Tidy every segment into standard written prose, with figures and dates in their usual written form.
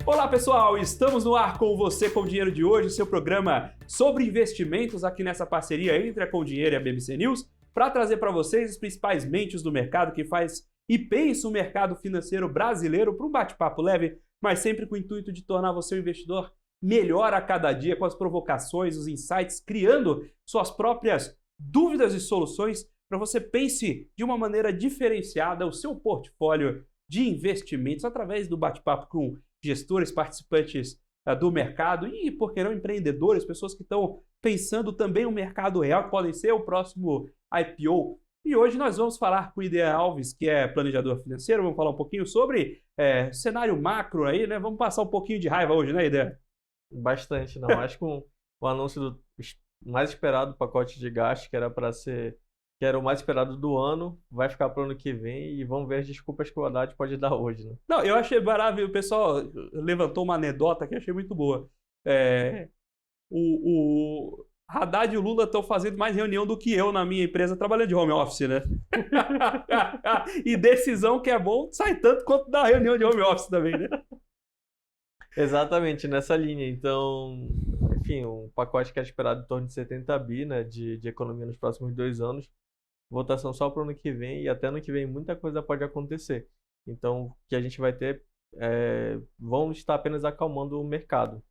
Olá pessoal, estamos no ar com você com o Dinheiro de hoje, seu programa sobre investimentos aqui nessa parceria entre a Com Dinheiro e a BBC News, para trazer para vocês as principais mentes do mercado que faz e pensa o mercado financeiro brasileiro para um bate-papo leve, mas sempre com o intuito de tornar você um investidor melhor a cada dia com as provocações, os insights, criando suas próprias dúvidas e soluções para você pense de uma maneira diferenciada o seu portfólio de investimentos através do bate-papo com gestores, participantes do mercado e, por que não, empreendedores, pessoas que estão pensando também no mercado real, que podem ser o próximo IPO. E hoje nós vamos falar com o Ide Alves, que é planejador financeiro, vamos falar um pouquinho sobre cenário macro aí, né? Vamos passar um pouquinho de raiva hoje, né, Ide? Bastante, não. Acho que o anúncio do mais esperado pacote de gasto, que era o mais esperado do ano, vai ficar para o ano que vem e vamos ver as desculpas que o Haddad pode dar hoje, né? Não, eu achei maravilhoso, o pessoal levantou uma anedota que eu achei muito boa. É, o Haddad e o Lula estão fazendo mais reunião do que eu na minha empresa trabalhando de home office, né? E decisão que é bom sai tanto quanto da reunião de home office também, né? Exatamente, nessa linha. Então, enfim, um pacote que era esperado em torno de 70 bi, né, de economia nos próximos 2 anos. Votação só para o ano que vem e até ano que vem muita coisa pode acontecer. Então, o que a gente vai ter vão estar apenas acalmando o mercado,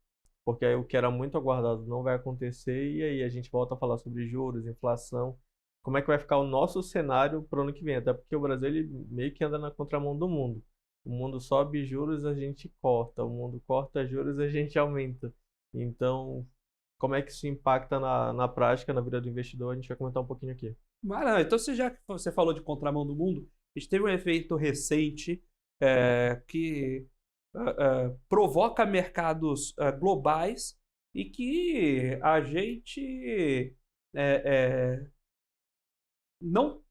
porque aí o que era muito aguardado não vai acontecer e aí a gente volta a falar sobre juros, inflação, como é que vai ficar o nosso cenário para o ano que vem, até porque o Brasil ele meio que anda na contramão do mundo. O mundo sobe juros, a gente corta, o mundo corta juros, a gente aumenta. Então, como é que isso impacta na prática, na vida do investidor, a gente vai comentar um pouquinho aqui. Maravilha. Então, já que você falou de contramão do mundo, a gente teve um efeito recente que provoca mercados globais e que a gente não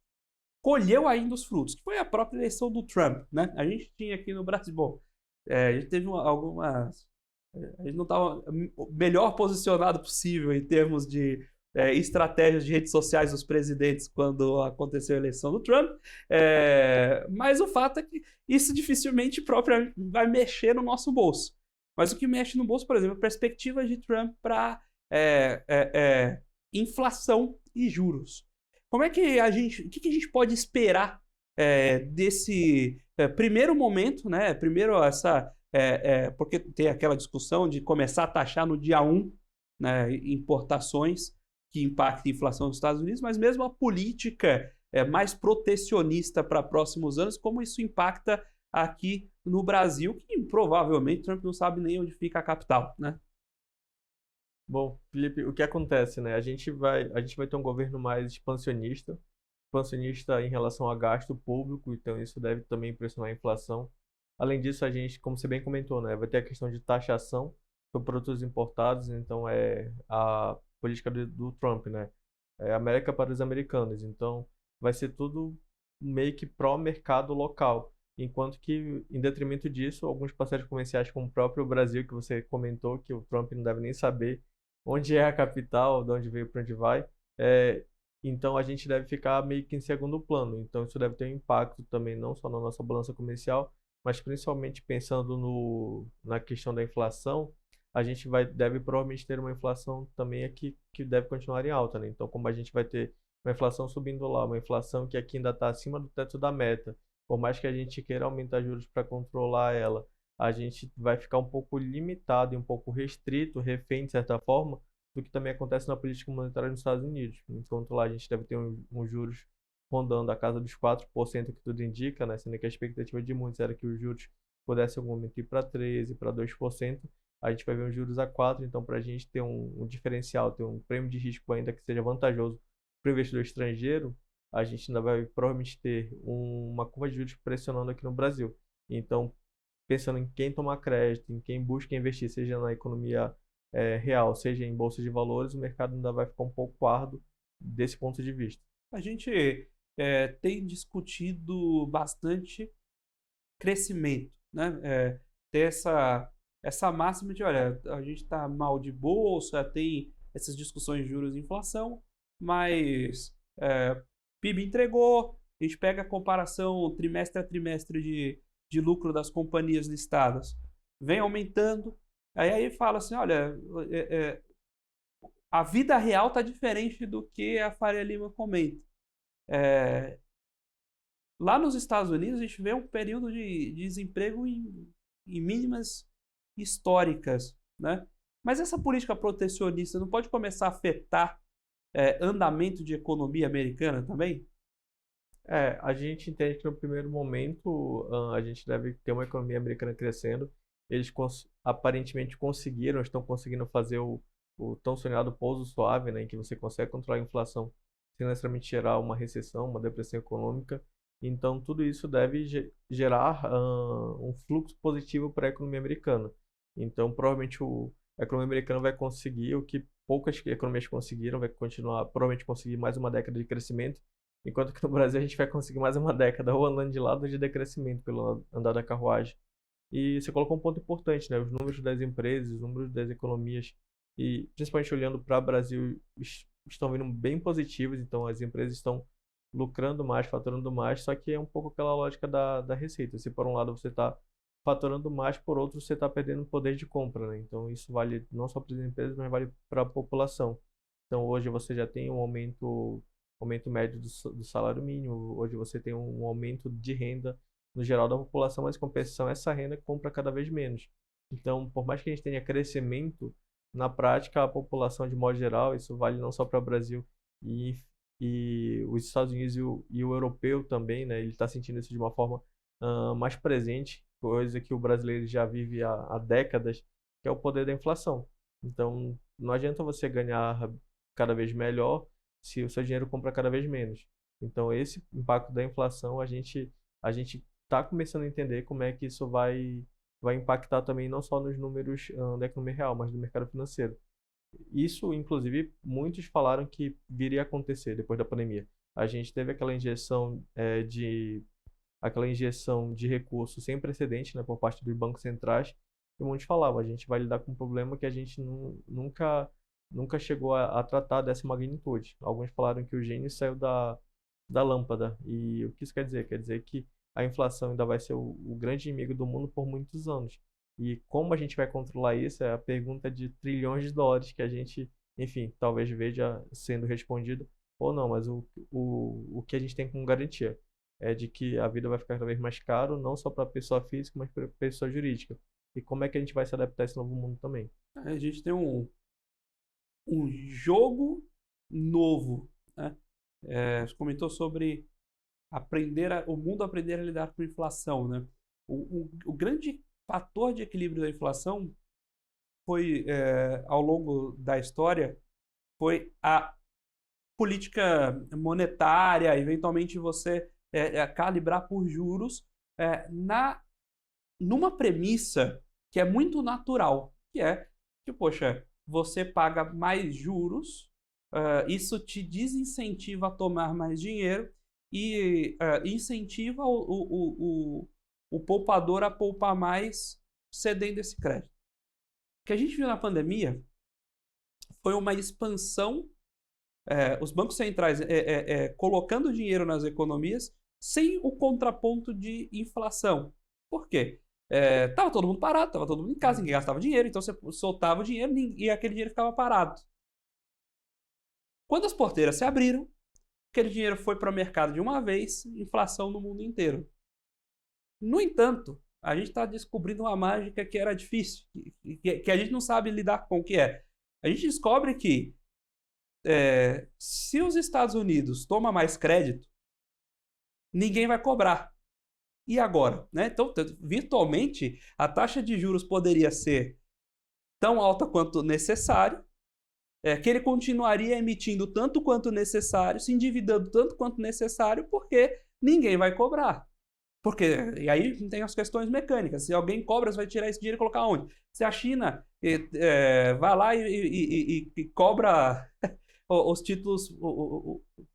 colheu ainda os frutos, que foi a própria eleição do Trump, né? A gente tinha aqui no Brasil, bom, a gente teve algumas... A gente não estava melhor posicionado possível em termos de estratégias de redes sociais dos presidentes quando aconteceu a eleição do Trump, mas o fato é que isso dificilmente propriamente vai mexer no nosso bolso. Mas o que mexe no bolso, por exemplo, é a perspectiva de Trump para inflação e juros. Como é que o que a gente pode esperar desse primeiro momento, né? Primeiro porque tem aquela discussão de começar a taxar no dia 1, né, importações que impactam a inflação dos Estados Unidos, mas mesmo a política mais protecionista para próximos anos, como isso impacta aqui no Brasil, que provavelmente Trump não sabe nem onde fica a capital, né? Bom, Felipe, o que acontece, né? A gente vai ter um governo mais expansionista em relação a gasto público, então isso deve também pressionar a inflação. Além disso, a gente, como você bem comentou, né, vai ter a questão de taxação sobre produtos importados, então é a política do Trump, né? É América para os americanos, então vai ser tudo meio que pró-mercado local. Enquanto que, em detrimento disso, alguns parceiros comerciais, como o próprio Brasil, que você comentou, que o Trump não deve nem saber onde é a capital, de onde veio, para onde vai, então a gente deve ficar meio que em segundo plano. Então isso deve ter um impacto também, não só na nossa balança comercial, mas principalmente pensando na questão da inflação, a gente deve provavelmente ter uma inflação também aqui que deve continuar em alta, né? Então, como a gente vai ter uma inflação subindo lá, uma inflação que aqui ainda está acima do teto da meta, por mais que a gente queira aumentar juros para controlar ela, a gente vai ficar um pouco limitado e um pouco restrito, refém de certa forma, do que também acontece na política monetária nos Estados Unidos. Enquanto lá a gente deve ter uns juros rondando a casa dos 4%, que tudo indica, né? Sendo que a expectativa de muitos era que os juros pudessem em algum momento ir para 13%, para 2%, a gente vai ver os juros a 4%, então para a gente ter um diferencial, ter um prêmio de risco ainda que seja vantajoso para o investidor estrangeiro, a gente ainda vai provavelmente ter uma curva de juros pressionando aqui no Brasil. Então, pensando em quem tomar crédito, em quem busca investir, seja na economia real, seja em bolsa de valores, o mercado ainda vai ficar um pouco árduo desse ponto de vista. A gente tem discutido bastante crescimento, né? Ter essa máxima de, olha, a gente está mal de bolsa, tem essas discussões de juros e inflação, mas PIB entregou, a gente pega a comparação trimestre a trimestre de lucro das companhias listadas. vem aumentando. Aí fala assim, olha, a vida real está diferente do que a Faria Lima comenta. Lá nos Estados Unidos, a gente vê um período de desemprego em mínimas históricas, né? Mas essa política protecionista não pode começar a afetar andamento de economia americana também? A gente entende que no primeiro momento a gente deve ter uma economia americana crescendo. Eles aparentemente conseguiram, estão conseguindo fazer o tão sonhado pouso suave, né, em que você consegue controlar a inflação sem necessariamente gerar uma recessão, uma depressão econômica. Então, tudo isso deve gerar um fluxo positivo para a economia americana. Então, provavelmente a economia americana vai conseguir o que poucas economias conseguiram, vai continuar, provavelmente conseguir mais uma década de crescimento, enquanto que no Brasil a gente vai conseguir mais uma década ou andando de lado ou de decrescimento pelo andar da carruagem. E você colocou um ponto importante, né? Os números das empresas, os números das economias, e principalmente olhando para o Brasil, estão vindo bem positivos, então as empresas estão lucrando mais, faturando mais, só que é um pouco aquela lógica da receita. Se por um lado você está faturando mais, por outro você está perdendo poder de compra, né? Então isso vale não só para as empresas, mas vale para a população. Então hoje você já tem um aumento médio do salário mínimo, hoje você tem um aumento de renda no geral da população, mas em compensação essa renda compra cada vez menos. Então, por mais que a gente tenha crescimento, na prática a população de modo geral, isso vale não só para o Brasil e os Estados Unidos e o europeu também, né? Ele está sentindo isso de uma forma mais presente, coisa que o brasileiro já vive há décadas, que é o poder da inflação. Então, não adianta você ganhar cada vez melhor se o seu dinheiro compra cada vez menos. Então, esse impacto da inflação, a gente está começando a entender como é que isso vai impactar também não só nos números da economia real, mas do mercado financeiro. Isso, inclusive, muitos falaram que viria a acontecer depois da pandemia. A gente teve aquela injeção de recursos sem precedente, né, por parte dos bancos centrais, e muitos falavam, a gente vai lidar com um problema que a gente nunca chegou a tratar dessa magnitude. Alguns falaram que o gênio saiu da lâmpada. E o que isso quer dizer? Quer dizer que a inflação ainda vai ser o grande inimigo do mundo por muitos anos. E como a gente vai controlar isso é a pergunta de trilhões de dólares que a gente, enfim, talvez veja sendo respondido ou não, mas o que a gente tem como garantia é de que a vida vai ficar cada vez mais caro, não só para a pessoa física, mas para a pessoa jurídica. E como é que a gente vai se adaptar a esse novo mundo também? A gente tem um jogo novo, né? Você comentou sobre o mundo aprender a lidar com inflação, né? O grande fator de equilíbrio da inflação foi, ao longo da história, foi a política monetária, eventualmente você calibrar por juros, numa premissa que é muito natural, que é que, poxa, você paga mais juros, isso te desincentiva a tomar mais dinheiro e incentiva o poupador a poupar mais cedendo esse crédito. O que a gente viu na pandemia foi uma expansão, os bancos centrais colocando dinheiro nas economias sem o contraponto de inflação. Por quê? Tava todo mundo parado, tava todo mundo em casa, ninguém gastava dinheiro, então você soltava o dinheiro e aquele dinheiro ficava parado. Quando as porteiras se abriram, aquele dinheiro foi para o mercado de uma vez, inflação no mundo inteiro. No entanto, a gente está descobrindo uma mágica que era difícil, que a gente não sabe lidar com o que é. A gente descobre que se os Estados Unidos tomam mais crédito, ninguém vai cobrar. E agora? Né? Então, virtualmente, a taxa de juros poderia ser tão alta quanto necessário, que ele continuaria emitindo tanto quanto necessário, se endividando tanto quanto necessário, porque ninguém vai cobrar. E aí tem as questões mecânicas. Se alguém cobra, você vai tirar esse dinheiro e colocar onde? Se a China vai lá e cobra os títulos,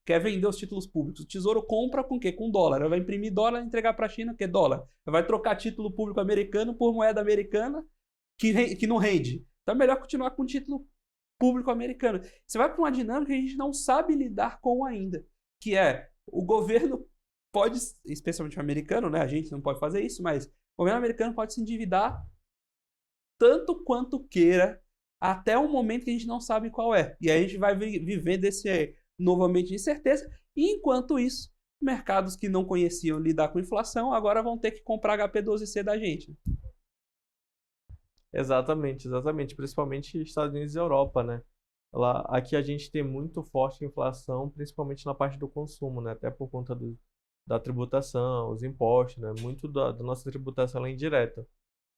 quer vender os títulos públicos, o Tesouro compra com o quê? Com dólar. Ela vai imprimir dólar e entregar para a China, que é dólar. Vai trocar título público americano por moeda americana que não rende. Então é melhor continuar com título público americano. Você vai para uma dinâmica que a gente não sabe lidar com ainda, que é o governo pode, especialmente o americano, né? A gente não pode fazer isso, mas o governo americano pode se endividar tanto quanto queira, até um momento que a gente não sabe qual é. E aí a gente vai vivendo esse novamente de incerteza, e enquanto isso, mercados que não conheciam lidar com inflação, agora vão ter que comprar HP12C da gente. Exatamente, exatamente. Principalmente Estados Unidos e Europa, né? Lá, aqui a gente tem muito forte inflação, principalmente na parte do consumo, né? Até por conta da tributação, os impostos, né? Muito da nossa tributação ela é indireta,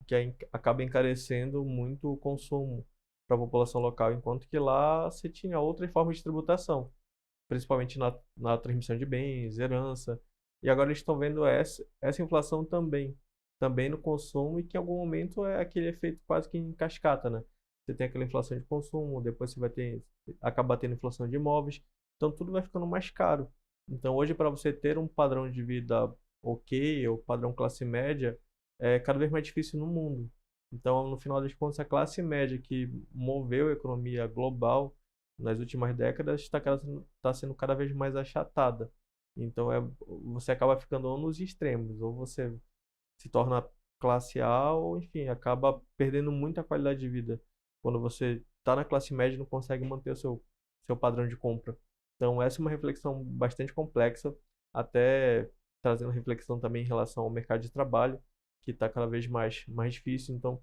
que acaba encarecendo muito o consumo para a população local, enquanto que lá você tinha outras formas de tributação, principalmente na transmissão de bens, herança. E agora eles estão vendo essa inflação também no consumo, e que em algum momento é aquele efeito quase que em cascata, né? Você tem aquela inflação de consumo, depois você vai acabar tendo inflação de imóveis, então tudo vai ficando mais caro. Então hoje, para você ter um padrão de vida ok, ou padrão classe média, é cada vez mais difícil no mundo. Então, no final das contas, a classe média que moveu a economia global nas últimas décadas está sendo cada vez mais achatada. Então, você acaba ficando ou nos extremos, ou você se torna classe A, ou enfim, acaba perdendo muita qualidade de vida. Quando você está na classe média e não consegue manter o seu padrão de compra. Então, essa é uma reflexão bastante complexa, até trazendo reflexão também em relação ao mercado de trabalho, que está cada vez mais difícil. Então,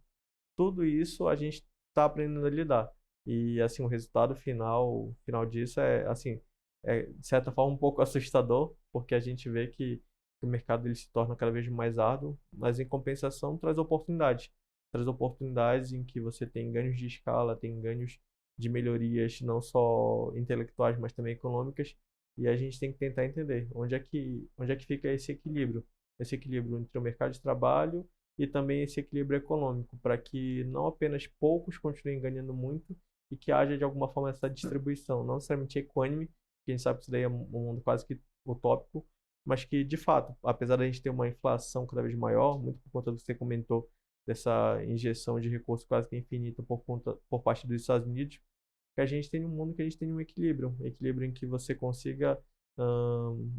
tudo isso a gente está aprendendo a lidar. E, assim, o resultado final disso assim, de certa forma, um pouco assustador, porque a gente vê que o mercado ele se torna cada vez mais árduo, mas, em compensação, traz oportunidades. Traz oportunidades em que você tem ganhos de escala, tem ganhos de melhorias, não só intelectuais, mas também econômicas. E a gente tem que tentar entender onde é que fica esse equilíbrio entre o mercado de trabalho e também esse equilíbrio econômico, para que não apenas poucos continuem ganhando muito e que haja de alguma forma essa distribuição, não necessariamente equânime, que a gente sabe que isso daí é um mundo quase que utópico, mas que, de fato, apesar da gente ter uma inflação cada vez maior, muito por conta do que você comentou, dessa injeção de recursos quase que infinita por parte dos Estados Unidos, que a gente tem um mundo que a gente tem um equilíbrio em que você consiga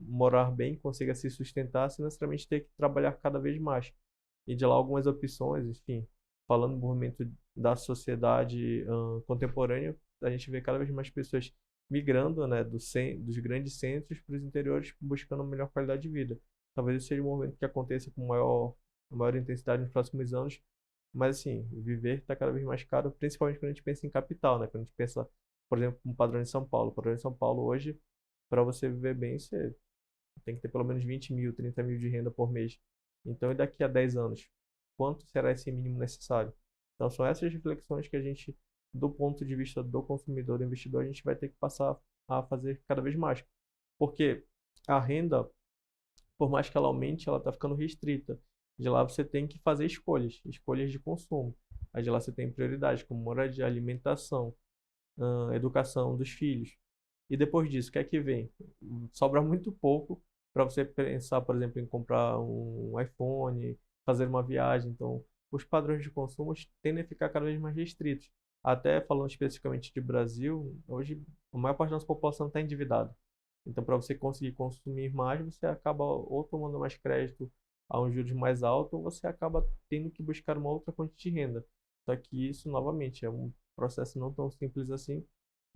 morar bem, consiga se sustentar, sem necessariamente ter que trabalhar cada vez mais. E de lá algumas opções, enfim, falando do movimento da sociedade contemporânea, a gente vê cada vez mais pessoas migrando, né, dos grandes centros para os interiores, buscando uma melhor qualidade de vida. Talvez esse seja um movimento que aconteça com maior intensidade nos próximos anos, mas, assim, viver está cada vez mais caro, principalmente quando a gente pensa em capital, né? Quando a gente pensa, por exemplo, no padrão de São Paulo. O padrão de São Paulo hoje, para você viver bem, você tem que ter pelo menos 20 mil, 30 mil de renda por mês. Então, e daqui a 10 anos? Quanto será esse mínimo necessário? Então, são essas reflexões que a gente, do ponto de vista do consumidor, do investidor, a gente vai ter que passar a fazer cada vez mais. Porque a renda, por mais que ela aumente, ela está ficando restrita. De lá você tem que fazer escolhas de consumo. Aí de lá você tem prioridades como moradia, alimentação, educação dos filhos. E depois disso, o que é que vem? Sobra muito pouco para você pensar, por exemplo, em comprar um iPhone, fazer uma viagem. Então, os padrões de consumo tendem a ficar cada vez mais restritos. Até falando especificamente de Brasil, hoje a maior parte da nossa população está endividada. Então, para você conseguir consumir mais, você acaba ou tomando mais crédito a um juros mais alto, ou você acaba tendo que buscar uma outra fonte de renda. Só que isso, novamente, é um processo não tão simples assim,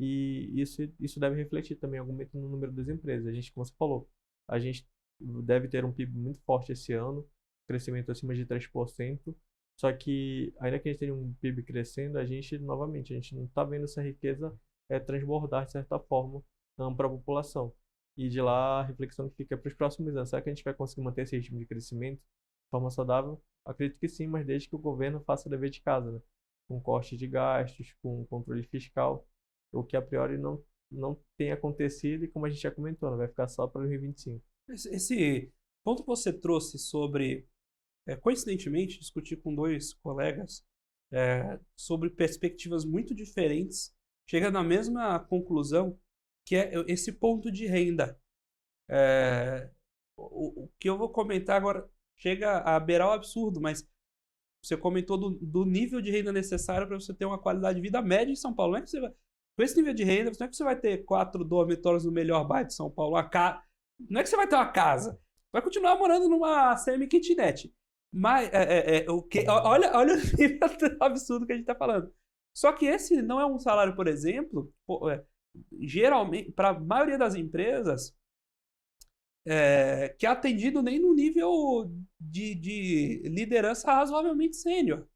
e isso deve refletir também algum momento no número das empresas. A gente, como você falou, a gente deve ter um PIB muito forte esse ano, crescimento acima de 3%, só que, ainda que a gente tenha um PIB crescendo, novamente, a gente não está vendo essa riqueza transbordar, de certa forma, para a população. E de lá a reflexão que fica para os próximos anos. Será que a gente vai conseguir manter esse ritmo de crescimento de forma saudável? Acredito que sim, mas desde que o governo faça o dever de casa, né? Com corte de gastos, com controle fiscal, o que a priori não tem acontecido e, como a gente já comentou, né? Vai ficar só para 2025. Esse ponto que você trouxe sobre, coincidentemente, discutir com dois colegas sobre perspectivas muito diferentes, chega na mesma conclusão, que é esse ponto de renda. O que eu vou comentar agora chega a beirar o absurdo, mas você comentou do nível de renda necessário para você ter uma qualidade de vida média em São Paulo. Não é que você vai, com esse nível de renda, não é que você vai ter 4 dormitórios no melhor bairro de São Paulo. Não é que você vai ter uma casa. Vai continuar morando numa semi-kitnet. Mas, olha o nível absurdo que a gente está falando. Só que esse não é um salário, por exemplo, geralmente, para a maioria das empresas, que é atendido nem no nível de liderança razoavelmente sênior.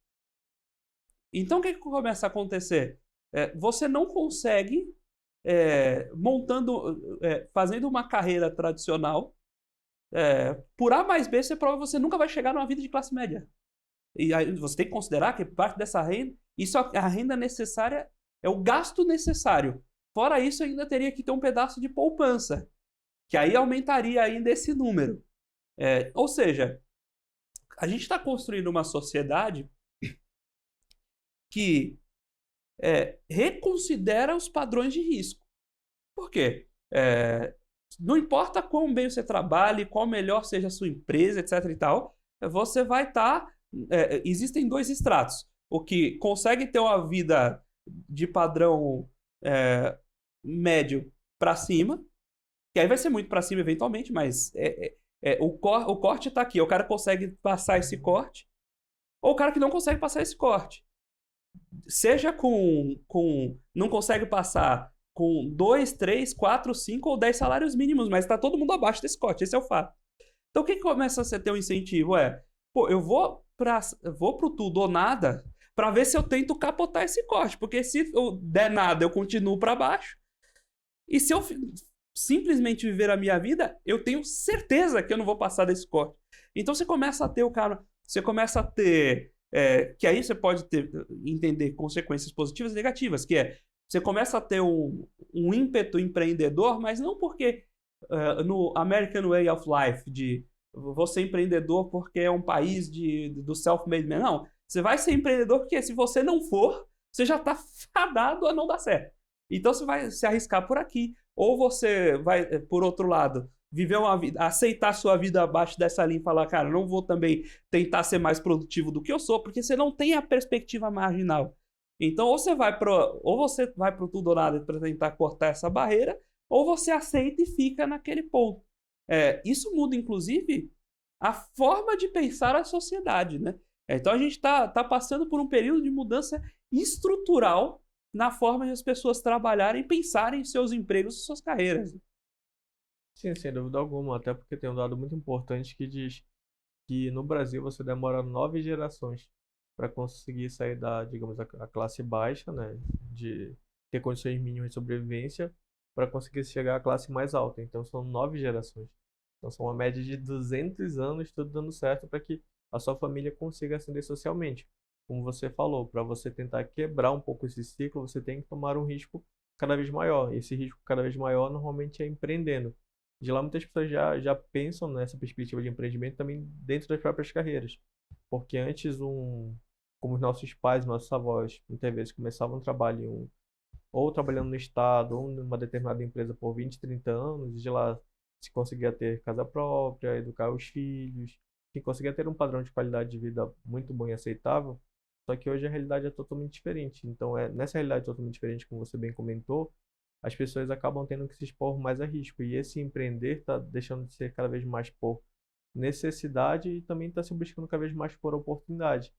Então, o que começa a acontecer? Você não consegue, fazendo uma carreira tradicional, por A mais B, você prova que você nunca vai chegar numa vida de classe média. E aí você tem que considerar que parte dessa renda, isso é a renda necessária, é o gasto necessário. Fora isso, ainda teria que ter um pedaço de poupança, que aí aumentaria ainda esse número. Ou seja, a gente está construindo uma sociedade que reconsidera os padrões de risco. Por quê? Não importa quão bem você trabalhe, qual melhor seja a sua empresa, etc e tal, você vai estar... existem dois estratos. O que consegue ter uma vida de padrão médio para cima, que aí vai ser muito para cima eventualmente, mas o corte está aqui. O cara consegue passar esse corte, ou o cara que não consegue passar esse corte. Seja não consegue passar com 2, 3, 4, 5 ou 10 salários mínimos, mas está todo mundo abaixo desse corte, esse é o fato. Então o que começa a ter um incentivo? Pô, eu vou pro tudo ou nada para ver se eu tento capotar esse corte, porque se eu der nada, eu continuo para baixo. E se eu simplesmente viver a minha vida, eu tenho certeza que eu não vou passar desse corte. Então você começa a ter você começa a ter, que aí você pode entender consequências positivas e negativas, você começa a ter um ímpeto empreendedor, mas não porque no American Way of Life, de você ser empreendedor porque é um país do self-made man. Não, você vai ser empreendedor porque se você não for, você já está fadado a não dar certo. Então você vai se arriscar por aqui. Ou você vai, por outro lado, viver uma vida, aceitar sua vida abaixo dessa linha e falar, cara, não vou também tentar ser mais produtivo do que eu sou, porque você não tem a perspectiva marginal. Então, ou você vai pro tudo ou nada para tentar cortar essa barreira, ou você aceita e fica naquele ponto. Isso muda, inclusive, a forma de pensar a sociedade, né? Então a gente está passando por um período de mudança estrutural na forma de as pessoas trabalharem e pensarem em seus empregos e suas carreiras. Sim, sem dúvida alguma, até porque tem um dado muito importante que diz que no Brasil você demora 9 gerações para conseguir sair da, digamos, a classe baixa, né, de ter condições mínimas de sobrevivência, para conseguir chegar à classe mais alta. Então são 9 gerações. Então são uma média de 200 anos tudo dando certo para que a sua família consiga ascender socialmente. Como você falou, para você tentar quebrar um pouco esse ciclo, você tem que tomar um risco cada vez maior. E esse risco cada vez maior normalmente é empreendendo. De lá muitas pessoas já pensam nessa perspectiva de empreendimento também dentro das próprias carreiras. Porque antes, como os nossos pais, nossos avós, muitas vezes começavam um trabalho ou trabalhando no Estado, ou numa determinada empresa por 20, 30 anos, e de lá se conseguia ter casa própria, educar os filhos, que conseguia ter um padrão de qualidade de vida muito bom e aceitável. Só que hoje a realidade é totalmente diferente. Então, nessa realidade totalmente diferente, como você bem comentou, as pessoas acabam tendo que se expor mais a risco. E esse empreender está deixando de ser cada vez mais por necessidade e também está se buscando cada vez mais por oportunidade,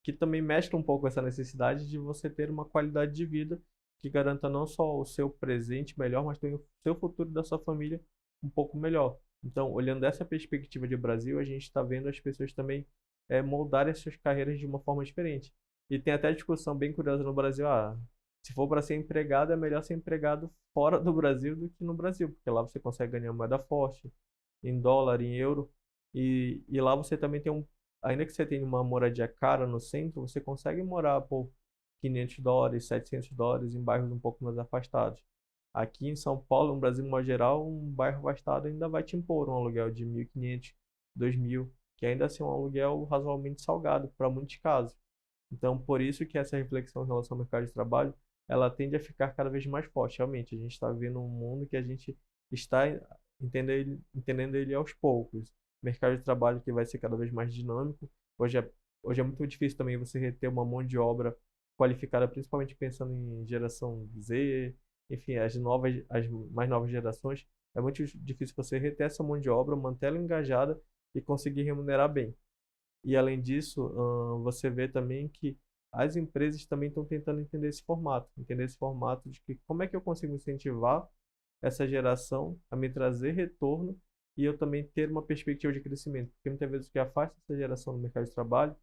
que também mescla um pouco essa necessidade de você ter uma qualidade de vida que garanta não só o seu presente melhor, mas também o seu futuro da sua família um pouco melhor. Então, olhando dessa perspectiva de Brasil, a gente está vendo as pessoas também moldarem as suas carreiras de uma forma diferente. E tem até discussão bem curiosa no Brasil, se for para ser empregado, é melhor ser empregado fora do Brasil do que no Brasil, porque lá você consegue ganhar moeda forte, em dólar, em euro, e lá você também tem ainda que você tenha uma moradia cara no centro, você consegue morar por $500, $700 em bairros um pouco mais afastados. Aqui em São Paulo, no Brasil, no modo geral, um bairro afastado ainda vai te impor um aluguel de 1.500, 2.000, que ainda assim é um aluguel razoavelmente salgado para muitos casos. Então, por isso que essa reflexão em relação ao mercado de trabalho, ela tende a ficar cada vez mais forte. Realmente, a gente está vivendo um mundo que a gente está entendendo ele aos poucos. Mercado de trabalho que vai ser cada vez mais dinâmico. Hoje é muito difícil também você reter uma mão de obra qualificada, principalmente pensando em geração Z, enfim, as mais novas gerações. É muito difícil você reter essa mão de obra, manter ela engajada e conseguir remunerar bem. E além disso, você vê também que as empresas também estão tentando entender esse formato de que como é que eu consigo incentivar essa geração a me trazer retorno e eu também ter uma perspectiva de crescimento. Porque muitas vezes o que afasta essa geração do mercado de trabalho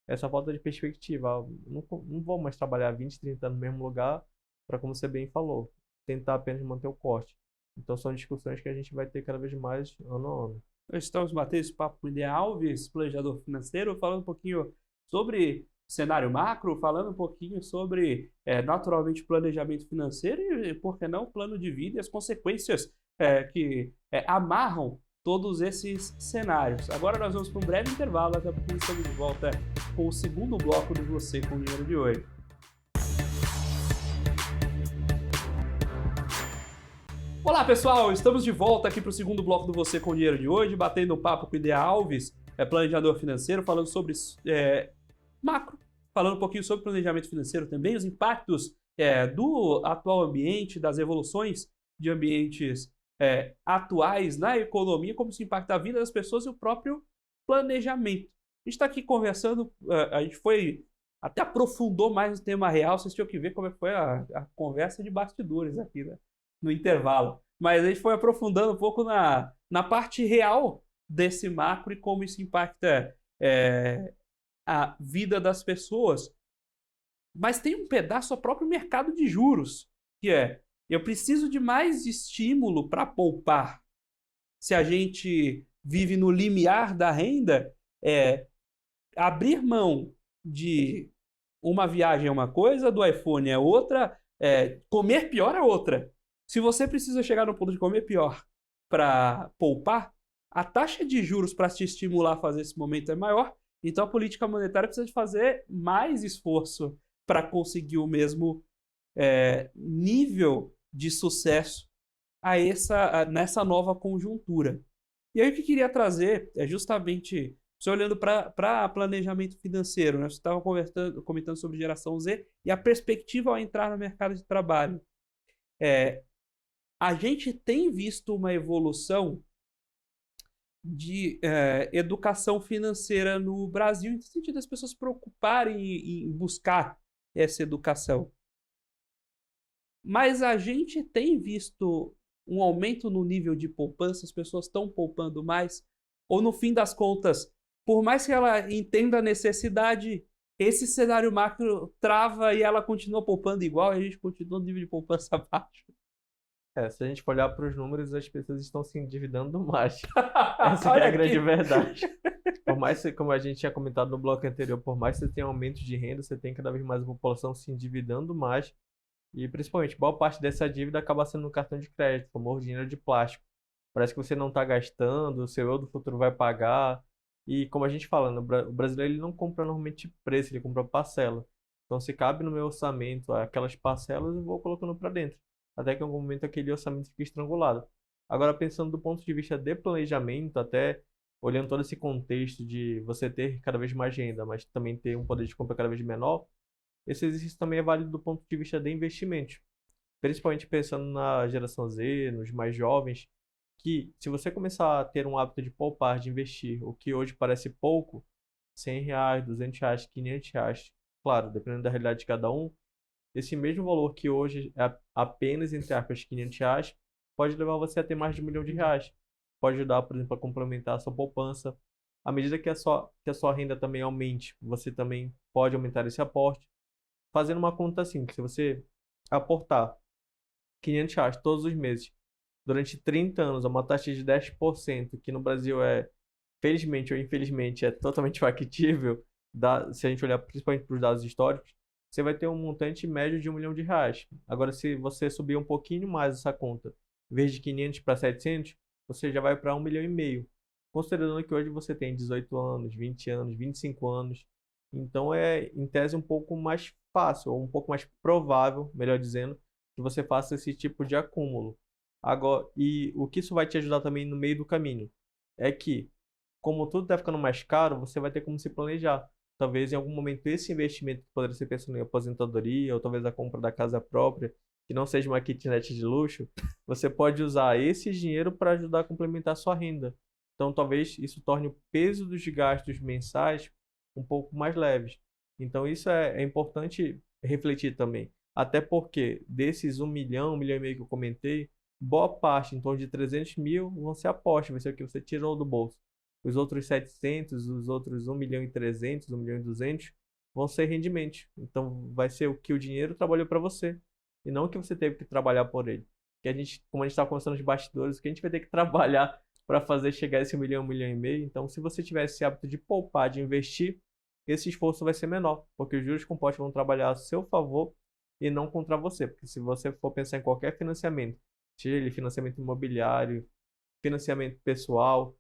é essa falta de perspectiva. Não vou mais trabalhar 20, 30 anos no mesmo lugar para, como você bem falou, tentar apenas manter o corte. Então são discussões que a gente vai ter cada vez mais ano a ano. Estamos batendo esse papo com o Ideal Alves, planejador financeiro, falando um pouquinho sobre cenário macro, falando um pouquinho sobre, naturalmente, planejamento financeiro e, por que não, plano de vida e as consequências que amarram todos esses cenários. Agora nós vamos para um breve intervalo, até porque estamos de volta com o segundo bloco do Você com Dinheiro de hoje. Olá pessoal, estamos de volta aqui para o segundo bloco do Você com Dinheiro de hoje, batendo um papo com o Ideal Alves, planejador financeiro, falando sobre macro, falando um pouquinho sobre planejamento financeiro também, os impactos do atual ambiente, das evoluções de ambientes atuais na economia, como isso impacta a vida das pessoas e o próprio planejamento. A gente está aqui conversando, a gente foi até aprofundou mais no tema real, vocês tinham que ver como foi a conversa de bastidores aqui, né, no intervalo. Mas a gente foi aprofundando um pouco na parte real desse macro e como isso impacta a vida das pessoas. Mas tem um pedaço ao próprio mercado de juros, que eu preciso de mais estímulo para poupar. Se a gente vive no limiar da renda, abrir mão de uma viagem é uma coisa, do iPhone é outra, comer pior é outra. Se você precisa chegar no ponto de comer pior para poupar, a taxa de juros para te estimular a fazer esse momento é maior, então a política monetária precisa de fazer mais esforço para conseguir o mesmo nível de sucesso nessa nova conjuntura. E aí o que eu queria trazer é justamente, você olhando para planejamento financeiro, né? Você estava comentando sobre geração Z e a perspectiva ao entrar no mercado de trabalho. A gente tem visto uma evolução de educação financeira no Brasil, no sentido das pessoas se preocuparem em buscar essa educação. Mas a gente tem visto um aumento no nível de poupança, as pessoas estão poupando mais, ou no fim das contas, por mais que ela entenda a necessidade, esse cenário macro trava e ela continua poupando igual, e a gente continua no nível de poupança baixo. Se a gente for olhar para os números, as pessoas estão se endividando mais. Essa é a grande verdade. Por mais que, como a gente tinha comentado no bloco anterior, por mais que você tenha aumento de renda, você tem cada vez mais a população se endividando mais. E principalmente, boa parte dessa dívida acaba sendo no cartão de crédito, famoso dinheiro de plástico. Parece que você não está gastando, o seu eu do futuro vai pagar. E como a gente fala, o brasileiro ele não compra normalmente preço, ele compra parcela. Então, se cabe no meu orçamento aquelas parcelas, eu vou colocando para dentro. Até que em algum momento aquele orçamento fica estrangulado. Agora, pensando do ponto de vista de planejamento, até olhando todo esse contexto de você ter cada vez mais renda, mas também ter um poder de compra cada vez menor, esse exercício também é válido do ponto de vista de investimentos. Principalmente pensando na geração Z, nos mais jovens, que se você começar a ter um hábito de poupar, de investir, o que hoje parece pouco, R$100, R$200, R$500, claro, dependendo da realidade de cada um, esse mesmo valor que hoje é apenas, entre aspas, R$500, pode levar você a ter mais de R$1 milhão. Pode ajudar, por exemplo, a complementar a sua poupança. À medida que a sua renda também aumente, você também pode aumentar esse aporte. Fazendo uma conta simples, se você aportar R$500 todos os meses, durante 30 anos, a uma taxa de 10%, que no Brasil felizmente ou infelizmente, é totalmente factível, se a gente olhar principalmente para os dados históricos, você vai ter um montante médio de R$1 milhão. Agora, se você subir um pouquinho mais essa conta, em vez de 500 para 700, você já vai para R$1,5 milhão. Considerando que hoje você tem 18 anos, 20 anos, 25 anos, então em tese, um pouco mais fácil, ou um pouco mais provável, melhor dizendo, que você faça esse tipo de acúmulo. Agora, e o que isso vai te ajudar também no meio do caminho é que, como tudo está ficando mais caro, você vai ter como se planejar. Talvez em algum momento esse investimento que poderia ser pensando em aposentadoria, ou talvez a compra da casa própria, que não seja uma kitnet de luxo, você pode usar esse dinheiro para ajudar a complementar a sua renda. Então, talvez isso torne o peso dos gastos mensais um pouco mais leves. Então, isso é importante refletir também. Até porque desses 1 milhão, 1,5 milhão que eu comentei, boa parte, em torno de 300 mil, vão ser apostas, vai ser o que você tirou do bolso. Os outros 700, os outros 1,3 milhão, 1,2 milhão, vão ser rendimentos. Então, vai ser o que o dinheiro trabalhou para você e não o que você teve que trabalhar por ele. Que a gente, como a gente estava conversando nos bastidores, o que a gente vai ter que trabalhar para fazer chegar a esse 1 milhão, 1,5 milhão. Então, se você tiver esse hábito de poupar, de investir, esse esforço vai ser menor, porque os juros compostos vão trabalhar a seu favor e não contra você. Porque se você for pensar em qualquer financiamento, seja ele financiamento imobiliário, financiamento pessoal,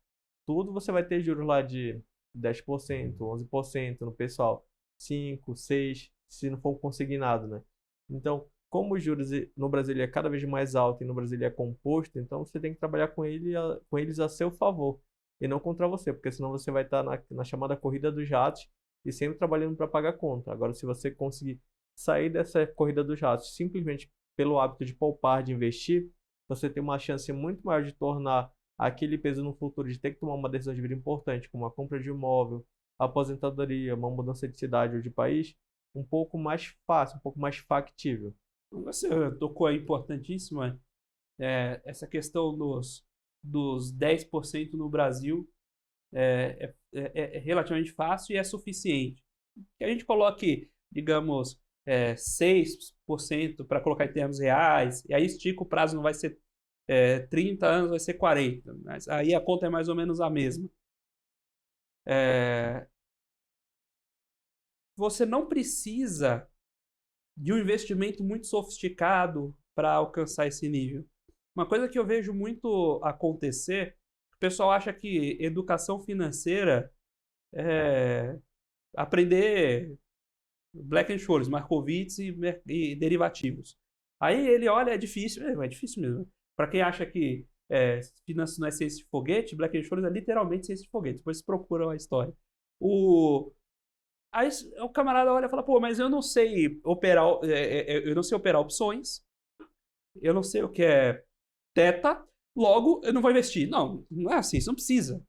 tudo você vai ter juros lá de 10%, 11% no pessoal, 5, 6, se não for consignado, né? Então, como os juros no Brasil ele é cada vez mais alto e no Brasil ele é composto, então você tem que trabalhar com eles a seu favor e não contra você, porque senão você vai estar na chamada corrida dos ratos e sempre trabalhando para pagar conta. Agora, se você conseguir sair dessa corrida dos ratos simplesmente pelo hábito de poupar, de investir, você tem uma chance muito maior de tornar aquele peso no futuro, de ter que tomar uma decisão de vida importante, como a compra de um imóvel, a aposentadoria, uma mudança de cidade ou de país, um pouco mais fácil, um pouco mais factível. Você tocou aí importantíssima, essa questão dos 10% no Brasil é relativamente fácil e é suficiente. Que a gente coloque, digamos, 6% para colocar em termos reais, e aí estica o prazo, não vai ser 30 anos, vai ser 40, mas aí a conta é mais ou menos a mesma. Você não precisa de um investimento muito sofisticado para alcançar esse nível. Uma coisa que eu vejo muito acontecer, o pessoal acha que educação financeira é aprender Black and Scholes, Markowitz e derivativos. Aí ele olha, é difícil mesmo. Para quem acha que finanças não é ciência de foguete, Black and Scholes é literalmente ciência de foguete. Depois vocês procuram a história. Aí o camarada olha e fala, pô, mas eu não sei operar, eu não sei operar opções, eu não sei o que é teta, logo eu não vou investir. Não, não é assim, você não precisa.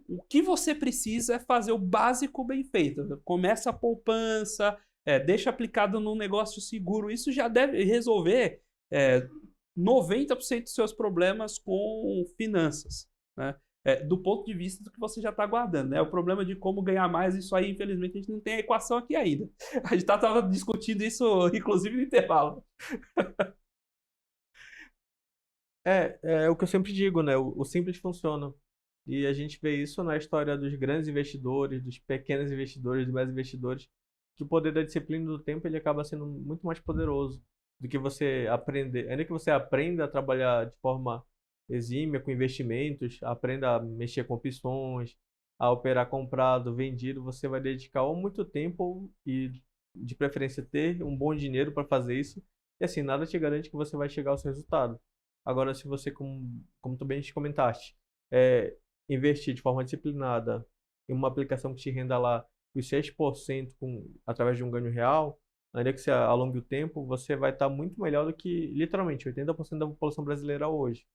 O que você precisa é fazer o básico bem feito. Começa a poupança, deixa aplicado num negócio seguro. Isso já deve resolver 90% dos seus problemas com finanças, né? Do ponto de vista do que você já está guardando, né? O problema de como ganhar mais, isso aí, infelizmente, a gente não tem a equação aqui ainda. A gente estava discutindo isso, inclusive, no intervalo. É o que eu sempre digo, né? O simples funciona. E a gente vê isso na história dos grandes investidores, dos pequenos investidores, dos médios investidores, que o poder da disciplina do tempo ele acaba sendo muito mais poderoso do que você aprender. Ainda que você aprenda a trabalhar de forma exímia com investimentos, aprenda a mexer com opções, a operar comprado, vendido, você vai dedicar ou muito tempo e de preferência ter um bom dinheiro para fazer isso. E assim, nada te garante que você vai chegar ao seu resultado. Agora, se você, como tu bem comentaste, investir de forma disciplinada em uma aplicação que te renda lá os 6% através de um ganho real, ainda que você alongue o tempo, você vai estar muito melhor do que, literalmente, 80% da população brasileira hoje.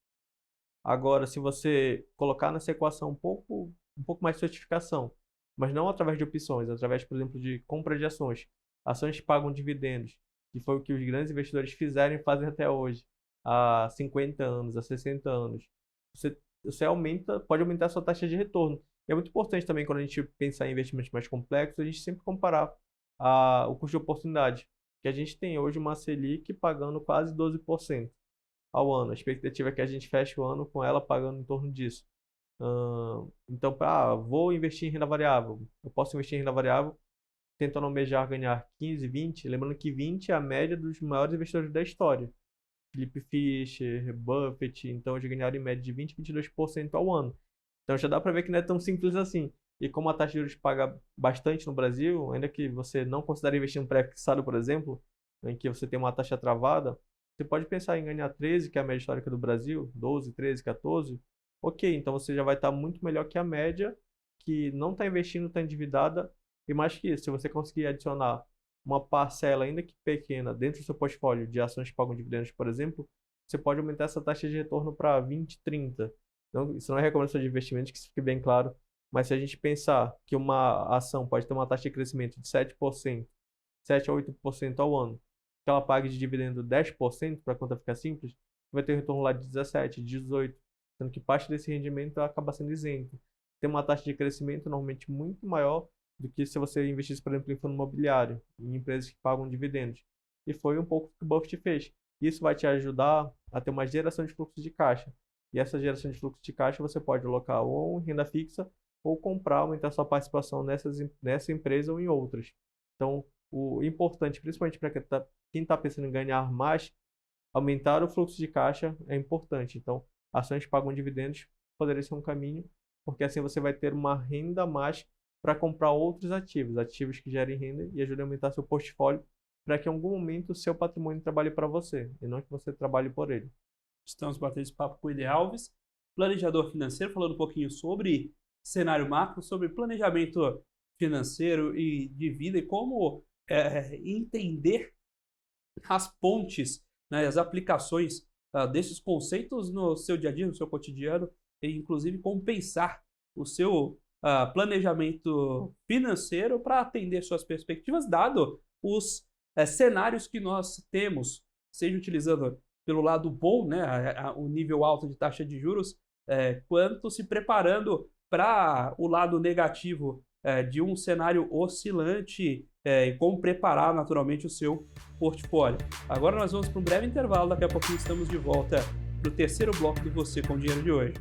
Agora, se você colocar nessa equação um pouco mais de certificação, mas não através de opções, através, por exemplo, de compra de ações, ações que pagam dividendos, que foi o que os grandes investidores fizeram e fazem até hoje, há 50 anos, há 60 anos, você pode aumentar a sua taxa de retorno. E é muito importante também, quando a gente pensar em investimentos mais complexos, a gente sempre comparar o custo de oportunidade, que a gente tem hoje uma Selic pagando quase 12% ao ano. A expectativa é que a gente feche o ano com ela pagando em torno disso. Então, vou investir em renda variável. Eu posso investir em renda variável tentando almejar ganhar 15, 20. Lembrando que 20 é a média dos maiores investidores da história. Philip Fisher, Buffett, então eles ganharam em média de 20, 22% ao ano. Então já dá para ver que não é tão simples assim. E como a taxa de juros paga bastante no Brasil, ainda que você não considere investir em um pré-fixado, por exemplo, em que você tem uma taxa travada, você pode pensar em ganhar 13, que é a média histórica do Brasil, 12, 13, 14. Ok, então você já vai estar muito melhor que a média, que não está investindo, está endividada. E mais que isso, se você conseguir adicionar uma parcela, ainda que pequena, dentro do seu portfólio de ações que pagam dividendos, por exemplo, você pode aumentar essa taxa de retorno para 20, 30. Não, isso não é recomendação de investimento, que isso fique bem claro. Mas se a gente pensar que uma ação pode ter uma taxa de crescimento de 7%, 7 a 8% ao ano, que ela pague de dividendo 10%, para a conta ficar simples, vai ter um retorno lá de 17, 18, sendo que parte desse rendimento acaba sendo isento. Tem uma taxa de crescimento normalmente muito maior do que se você investisse, por exemplo, em fundo imobiliário, em empresas que pagam dividendos. E foi um pouco o que o Buffett fez. Isso vai te ajudar a ter uma geração de fluxo de caixa. E essa geração de fluxo de caixa você pode alocar ou em renda fixa ou comprar, aumentar sua participação nessa empresa ou em outras. Então, o importante, principalmente para quem está pensando em ganhar mais, aumentar o fluxo de caixa é importante. Então, ações que pagam dividendos poderia ser um caminho, porque assim você vai ter uma renda a mais para comprar outros ativos, ativos que gerem renda e ajudem a aumentar seu portfólio, para que em algum momento o seu patrimônio trabalhe para você, e não que você trabalhe por ele. Estamos batendo esse papo com o Ide Alves, planejador financeiro, falando um pouquinho sobre cenário macro, sobre planejamento financeiro e de vida e como entender as pontes, né, as aplicações desses conceitos no seu dia a dia, no seu cotidiano, e inclusive como pensar o seu planejamento financeiro para atender suas perspectivas, dado os cenários que nós temos, seja utilizando pelo lado bom, né, o nível alto de taxa de juros, quanto se preparando para o lado negativo de um cenário oscilante e como preparar naturalmente o seu portfólio. Agora nós vamos para um breve intervalo, daqui a pouquinho estamos de volta para o terceiro bloco do Você com Dinheiro de hoje.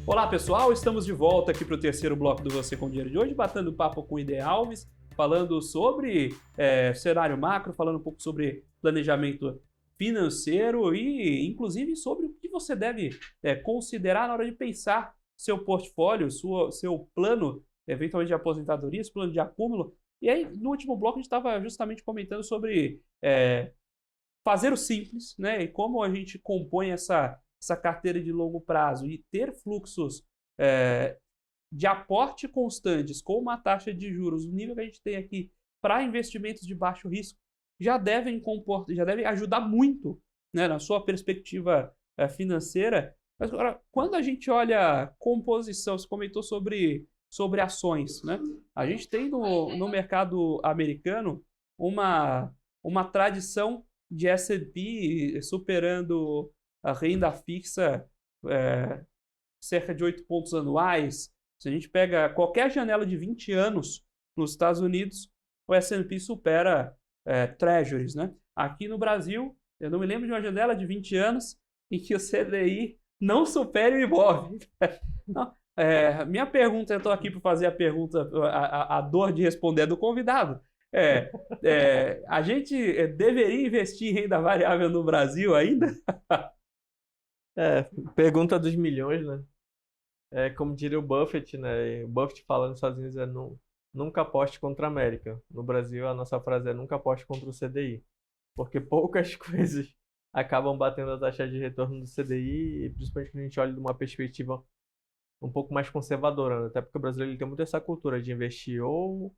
Olá pessoal, estamos de volta aqui para o terceiro bloco do Você com Dinheiro de hoje, batendo papo com o Ide Alves, falando sobre cenário macro, falando um pouco sobre planejamento financeiro e inclusive sobre o que você deve considerar na hora de pensar seu portfólio, seu plano, eventualmente de aposentadoria, esse plano de acúmulo. E aí, no último bloco, a gente estava justamente comentando sobre fazer o simples, né? E como a gente compõe essa carteira de longo prazo e ter fluxos de aporte constantes com uma taxa de juros, o nível que a gente tem aqui para investimentos de baixo risco, já devem ajudar muito, né, na sua perspectiva financeira. Mas agora, quando a gente olha composição, você comentou sobre ações, né? A gente tem no mercado americano uma tradição de S&P superando a renda fixa cerca de 8 pontos anuais. Se a gente pega qualquer janela de 20 anos nos Estados Unidos, o S&P supera Treasuries, né? Aqui no Brasil, eu não me lembro de uma janela de 20 anos em que o CDI não supere o Ibov. Não, minha pergunta, eu estou aqui para fazer a pergunta, a dor de responder do convidado. A gente deveria investir em renda variável no Brasil ainda? Pergunta dos milhões, né? Como diria o Buffett, né? O Buffett falando nos Estados Unidos nunca aposte contra a América. No Brasil, a nossa frase é nunca aposte contra o CDI. Porque poucas coisas acabam batendo a taxa de retorno do CDI, e principalmente quando a gente olha de uma perspectiva um pouco mais conservadora, né? Até porque o brasileiro ele tem muito essa cultura de investir ou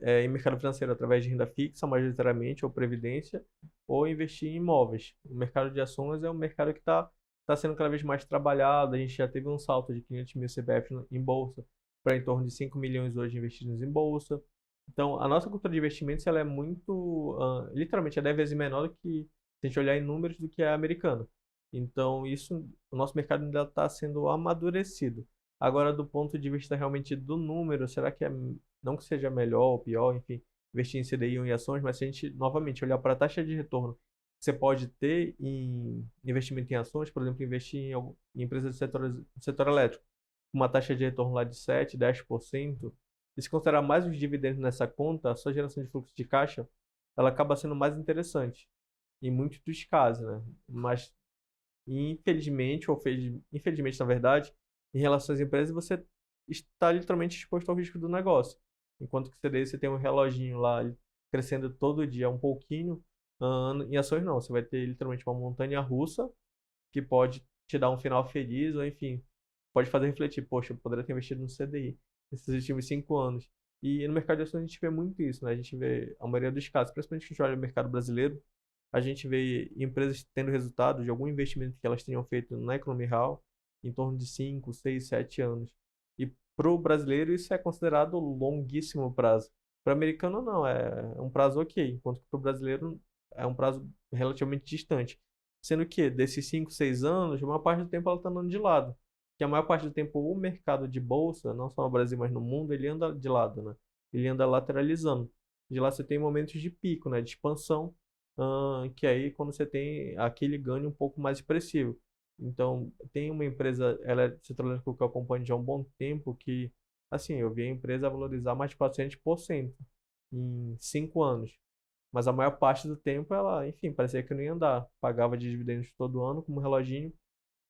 em mercado financeiro através de renda fixa, majoritariamente, ou previdência, ou investir em imóveis. O mercado de ações é um mercado que está sendo cada vez mais trabalhado. A gente já teve um salto de 500 mil CPF em bolsa para em torno de 5 milhões hoje investidos em bolsa. Então, a nossa cultura de investimentos ela é muito, literalmente, é 10 vezes menor do que, se a gente olhar em números, do que a americana. Então, o nosso mercado ainda está sendo amadurecido. Agora, do ponto de vista realmente do número, será que não que seja melhor ou pior, enfim, investir em CDI ou em ações, mas se a gente, novamente, olhar para a taxa de retorno que você pode ter em investimento em ações, por exemplo, investir em empresas do setor elétrico, uma taxa de retorno lá de 7, 10%, e se considerar mais os dividendos nessa conta, a sua geração de fluxo de caixa, ela acaba sendo mais interessante, em muitos dos casos, né? Mas, infelizmente, infelizmente, na verdade, em relação às empresas, você está literalmente exposto ao risco do negócio. Enquanto que você tem um reloginho lá crescendo todo dia um pouquinho, em ações não, você vai ter literalmente uma montanha russa que pode te dar um final feliz, ou enfim, pode fazer refletir, poxa, eu poderia ter investido no CDI nesses últimos 5 anos. E no mercado de ações a gente vê muito isso, né? A gente vê a maioria dos casos, principalmente que a gente olha no mercado brasileiro, a gente vê empresas tendo resultado de algum investimento que elas tenham feito na economia real em torno de 5, 6, 7 anos. E para o brasileiro isso é considerado longuíssimo prazo. Para o americano não, é um prazo ok, enquanto que para o brasileiro é um prazo relativamente distante. Sendo que desses 5, 6 anos, a maior parte do tempo ela está andando de lado. Que a maior parte do tempo o mercado de bolsa, não só no Brasil, mas no mundo, ele anda de lado, né? Ele anda lateralizando. De lá você tem momentos de pico, né? De expansão, que aí quando você tem aquele ganho um pouco mais expressivo. Então, tem uma empresa eletroeletrônica que eu acompanho já há um bom tempo que, assim, eu vi a empresa valorizar mais de 400% em 5 anos. Mas a maior parte do tempo ela, enfim, parecia que não ia andar. Pagava de dividendos todo ano como um reloginho.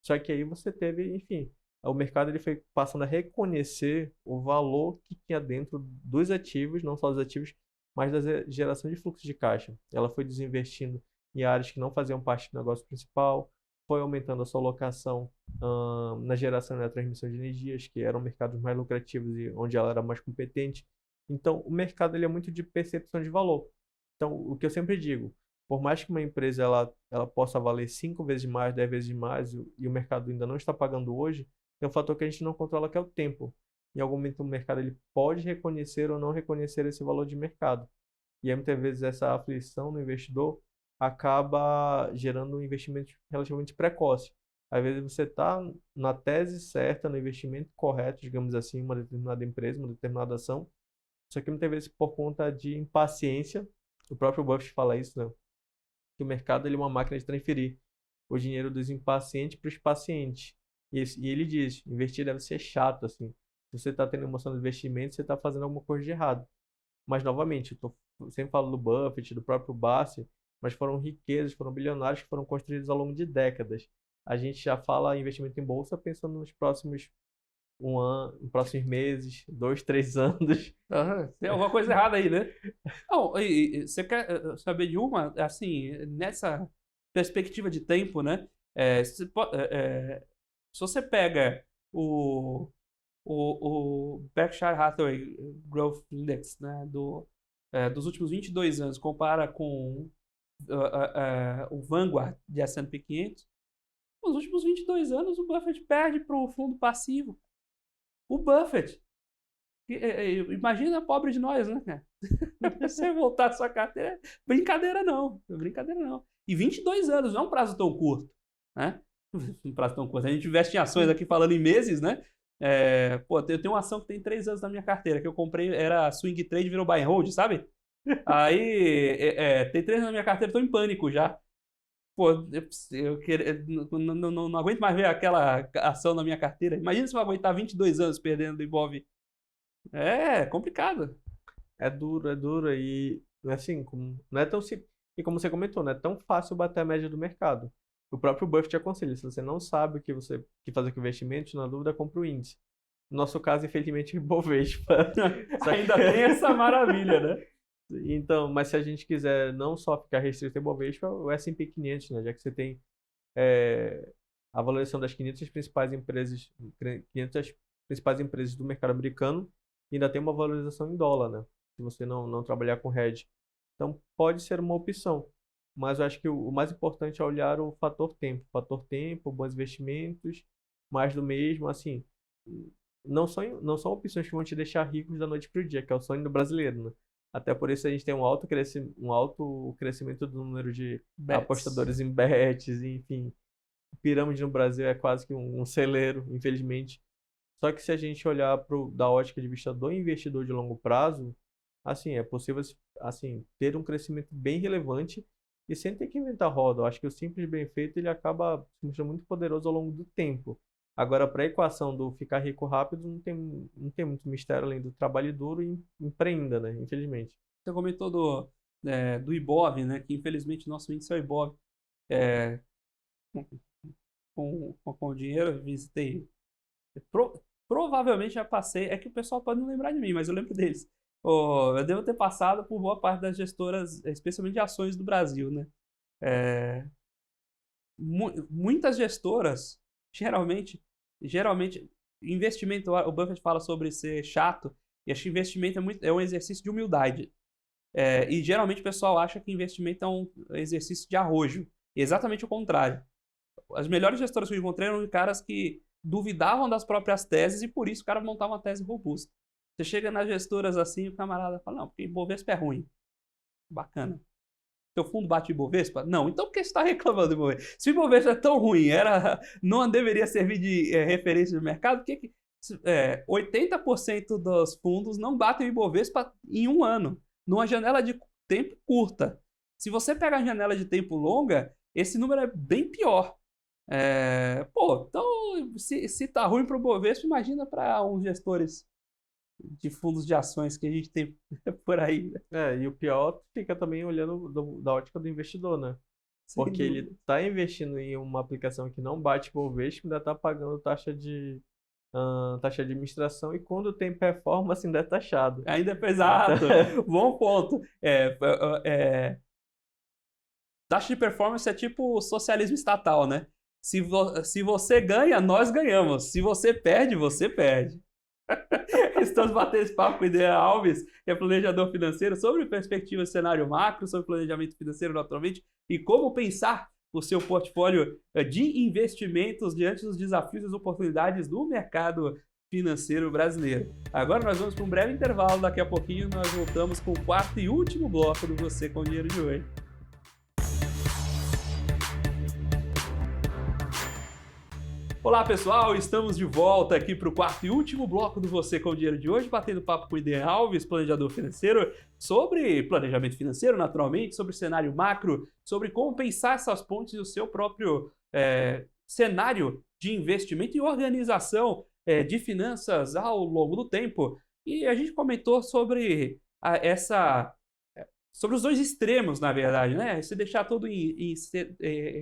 Só que aí você teve, enfim, o mercado ele foi passando a reconhecer o valor que tinha dentro dos ativos, não só dos ativos, mas da geração de fluxo de caixa. Ela foi desinvestindo em áreas que não faziam parte do negócio principal, foi aumentando a sua alocação na geração e na transmissão de energias, que eram mercados mais lucrativos e onde ela era mais competente. Então, o mercado ele é muito de percepção de valor. Então, o que eu sempre digo, por mais que uma empresa ela possa valer 5 vezes mais, 10 vezes mais, e o mercado ainda não está pagando hoje, tem um fator que a gente não controla, que é o tempo. Em algum momento o mercado ele pode reconhecer ou não reconhecer esse valor de mercado. E aí, muitas vezes, essa aflição no investidor acaba gerando um investimento relativamente precoce. Às vezes você está na tese certa, no investimento correto, digamos assim, em uma determinada empresa, uma determinada ação, só que muitas vezes por conta de impaciência, o próprio Buffett fala isso, né? Que o mercado ele é uma máquina de transferir o dinheiro dos impacientes para os pacientes. E ele diz, investir deve ser chato, assim. Se você está tendo emoção do investimento, você está fazendo alguma coisa de errado. Mas, novamente, eu sempre falo do Buffett, do próprio Bassi, mas foram riquezas, foram bilionários que foram construídos ao longo de décadas. A gente já fala em investimento em bolsa pensando nos próximos um ano, nos próximos meses, 2, 3 anos. Tem alguma coisa errada aí, né? Não, você quer saber de uma? Assim, nessa perspectiva de tempo, né? Se você pega o Berkshire Hathaway Growth Index, né? Dos últimos 22 anos, compara com o Vanguard de S&P 500, nos últimos 22 anos o Buffett perde para o fundo passivo. O Buffett. Imagina pobre de nós, né, cara? Você voltar a sua carteira, brincadeira não. Brincadeira não. E 22 anos não é um prazo tão curto, né? Um prazo tão curto. A gente investe em ações aqui falando em meses, né? Eu tenho uma ação que tem 3 anos na minha carteira, que eu comprei, era swing trade, virou buy and hold, sabe? Aí, tem 3 anos na minha carteira, tô em pânico já. Pô, não aguento mais ver aquela ação na minha carteira. Imagina se eu aguentar 22 anos perdendo e Ibov. É complicado. É duro e assim, não é tão simples. E como você comentou, não é tão fácil bater a média do mercado. O próprio Buffett aconselha, se você não sabe o que fazer com investimento, na dúvida, compra o índice. No nosso caso, infelizmente, o Ibovespa. Ainda tem essa maravilha, né? Então, mas se a gente quiser não só ficar restrito ao Ibovespa, o S&P 500, né? Já que você tem a valorização das 500 principais empresas, 500 principais empresas do mercado americano, e ainda tem uma valorização em dólar, né? Se você não trabalhar com hedge. Então, pode ser uma opção. Mas eu acho que o mais importante é olhar o fator tempo. Fator tempo, bons investimentos, mais do mesmo, assim. Não são opções que vão te deixar ricos da noite para o dia, que é o sonho do brasileiro, né? Até por isso a gente tem um alto crescimento do número de Bets. apostadores em bets, enfim. Pirâmide no Brasil é quase que um celeiro, infelizmente. Só que se a gente olhar da ótica de vista do investidor de longo prazo, assim, é possível assim, ter um crescimento bem relevante e sem ter que inventar roda. Eu acho que o simples bem feito ele acaba se mostrando muito poderoso ao longo do tempo. Agora, para a equação do ficar rico rápido, não tem muito mistério além do trabalho duro e empreenda, né? Infelizmente. Você comentou do Ibov, né? Que infelizmente nosso índice é o Ibov. É, com o dinheiro, eu visitei. Provavelmente já passei. É que o pessoal pode não lembrar de mim, mas eu lembro deles. Eu devo ter passado por boa parte das gestoras, especialmente de ações do Brasil, né? Muitas gestoras, geralmente, investimento, o Buffett fala sobre ser chato, e acho que investimento é um exercício de humildade. E geralmente o pessoal acha que investimento é um exercício de arrojo. Exatamente o contrário. As melhores gestoras que eu encontrei eram de caras que duvidavam das próprias teses e por isso o cara montava uma tese robusta. Você chega nas gestoras assim, o camarada fala, não, porque Ibovespa é ruim. Bacana. Seu fundo bate Ibovespa? Não. Então por que você está reclamando do Ibovespa? Se o Ibovespa é tão ruim, não deveria servir de referência de mercado, por que 80% dos fundos não batem o Ibovespa em um ano, numa janela de tempo curta? Se você pegar a janela de tempo longa, esse número é bem pior. Então, se tá ruim para o Ibovespa, imagina para uns gestores de fundos de ações que a gente tem por aí, né? E o pior fica também olhando da ótica do investidor, né? Porque ele está investindo em uma aplicação que não bate por vez, que ainda está pagando taxa de administração e quando tem performance ainda é taxado. Ainda é pesado. Bom ponto. Taxa de performance é tipo socialismo estatal, né? Se você ganha, nós ganhamos. Se você perde, você perde. Estamos batendo esse papo com o Ideia Alves, que é planejador financeiro, sobre perspectiva de cenário macro, sobre planejamento financeiro naturalmente, e como pensar o seu portfólio de investimentos diante dos desafios e das oportunidades do mercado financeiro brasileiro. Agora nós vamos para um breve intervalo, daqui a pouquinho nós voltamos com o quarto e último bloco do Você com Dinheiro de hoje. Olá pessoal, estamos de volta aqui para o quarto e último bloco do Você com o Dinheiro de hoje, batendo papo com o Ideia Alves, planejador financeiro, sobre planejamento financeiro, naturalmente, sobre cenário macro, sobre como pensar essas pontes e o seu próprio cenário de investimento e organização de finanças ao longo do tempo. E a gente comentou sobre sobre os dois extremos, na verdade, né? Se deixar tudo em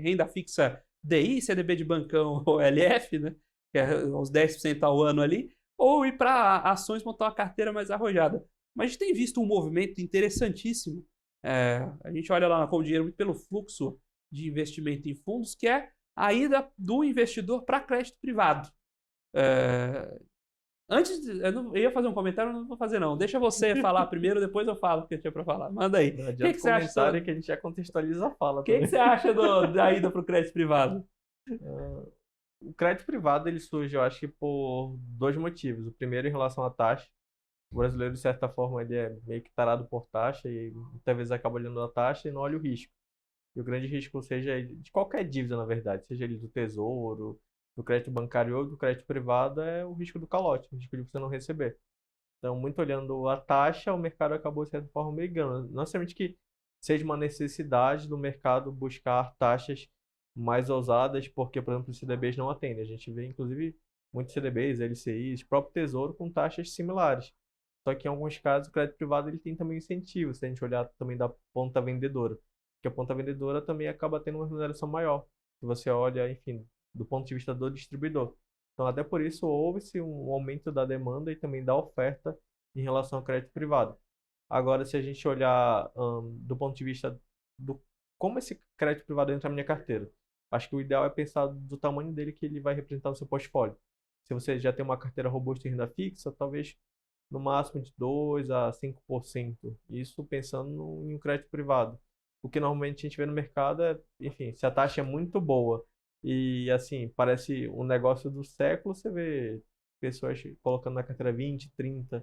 renda fixa DI, CDB de bancão ou LF, né? Que é uns 10% ao ano ali, ou ir para ações, montar uma carteira mais arrojada. Mas a gente tem visto um movimento interessantíssimo. A gente olha lá com o dinheiro muito pelo fluxo de investimento em fundos, que é a ida do investidor para crédito privado. Eu ia fazer um comentário, não vou fazer não. Deixa você falar primeiro, depois eu falo o que eu tinha para falar. Manda aí. O que você acha? Que a gente já contextualiza a fala. O que você acha da ida para o crédito privado? O crédito privado ele surge, eu acho que por dois motivos. O primeiro, em relação à taxa. O brasileiro, de certa forma, ele é meio que tarado por taxa e muitas vezes acaba olhando a taxa e não olha o risco. E o grande risco, seja de qualquer dívida, na verdade, seja ele do tesouro, do crédito bancário ou do crédito privado, é o risco do calote, o risco de você não receber. Então, muito olhando a taxa, o mercado acabou, de certa forma, migrando. Não somente que seja uma necessidade do mercado buscar taxas mais ousadas, porque, por exemplo, os CDBs não atendem. A gente vê, inclusive, muitos CDBs, LCIs, próprio Tesouro com taxas similares. Só que, em alguns casos, o crédito privado ele tem também incentivo, se a gente olhar também da ponta vendedora. Porque a ponta vendedora também acaba tendo uma remuneração maior. Se você olha, enfim, do ponto de vista do distribuidor. Então, até por isso, houve-se um aumento da demanda e também da oferta em relação ao crédito privado. Agora, se a gente olhar do ponto de vista do como esse crédito privado entra na minha carteira, acho que o ideal é pensar do tamanho dele que ele vai representar no seu portfólio. Se você já tem uma carteira robusta em renda fixa, talvez no máximo de 2% a 5%. Isso pensando em um crédito privado. O que normalmente a gente vê no mercado é, enfim, se a taxa é muito boa e, assim, parece um negócio do século, você vê pessoas colocando na carteira 20, 30.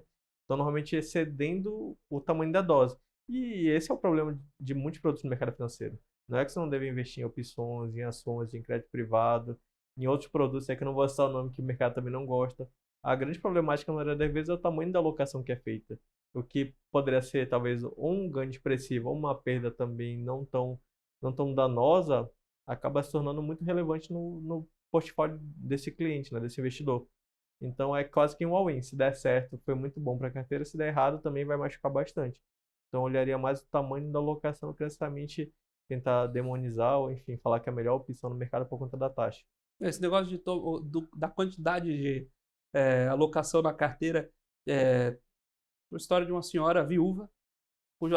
Então, normalmente excedendo o tamanho da dose. E esse é o problema de muitos produtos no mercado financeiro. Não é que você não deve investir em opções, em ações, em crédito privado, em outros produtos, é que eu não vou citar o nome que o mercado também não gosta. A grande problemática, na maioria das vezes, é o tamanho da alocação que é feita. O que poderia ser, talvez, um ganho expressivo ou uma perda também não tão danosa, acaba se tornando muito relevante no portfólio desse cliente, né, desse investidor. Então, é quase que um all-in. Se der certo, foi muito bom para a carteira. Se der errado, também vai machucar bastante. Então, eu olharia mais o tamanho da alocação que necessariamente tentar demonizar ou, enfim, falar que é a melhor opção no mercado por conta da taxa. Esse negócio da quantidade de alocação na carteira, uma história de uma senhora viúva, cujo